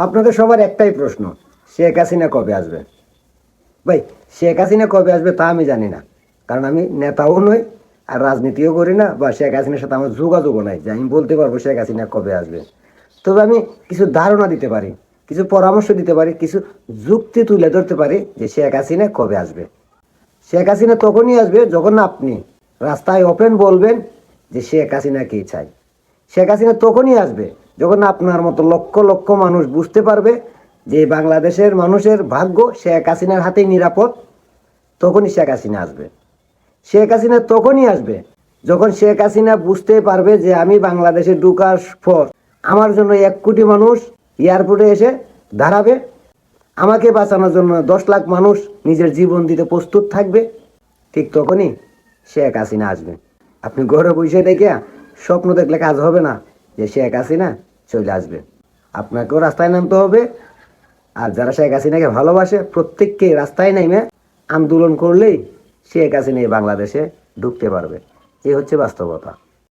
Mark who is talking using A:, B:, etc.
A: আপনাদের সবার একটাই প্রশ্ন, শেখ হাসিনা কবে আসবে? ভাই, শেখ হাসিনা কবে আসবে তা আমি জানি না, কারণ আমি নেতাও নই আর রাজনীতিও করি না, বা শেখ হাসিনার সাথে আমার যোগাযোগও নাই যে আমি বলতে পারবো শেখ হাসিনা কবে আসবে। তবে আমি কিছু ধারণা দিতে পারি, কিছু পরামর্শ দিতে পারি, কিছু যুক্তি তুলে ধরতে পারি যে শেখ হাসিনা কবে আসবে। শেখ হাসিনা তখনই আসবে যখন আপনি রাস্তায় ওপেন বলবেন যে শেখ হাসিনা কি চাই। শেখ হাসিনা তখনই আসবে যখন আপনার মতো লক্ষ লক্ষ মানুষ বুঝতে পারবে যে বাংলাদেশের মানুষের ভাগ্য শেখ হাসিনার হাতেই নিরাপদ। তখনই শেখ হাসিনা আসবে। শেখ হাসিনা তখনই আসবে যখন শেখ হাসিনা বুঝতে পারবে যে আমি বাংলাদেশে ঢুকার পর আমার জন্য 1 কোটি মানুষ এয়ারপোর্টে এসে দাঁড়াবে, আমাকে বাঁচানোর জন্য 10 লাখ মানুষ নিজের জীবন দিতে প্রস্তুত থাকবে। ঠিক তখনই শেখ হাসিনা আসবে। আপনি ঘরে বসে দেখে স্বপ্ন দেখলে কাজ হবে না যে শেখ হাসিনা চলে আসবে। আপনাকেও রাস্তায় নামতে হবে, আর যারা শেখ হাসিনাকে ভালোবাসে প্রত্যেককে রাস্তায় নেমে আন্দোলন করলেই শেখ হাসিনা এই বাংলাদেশে ঢুকতে পারবে। এই হচ্ছে বাস্তবতা।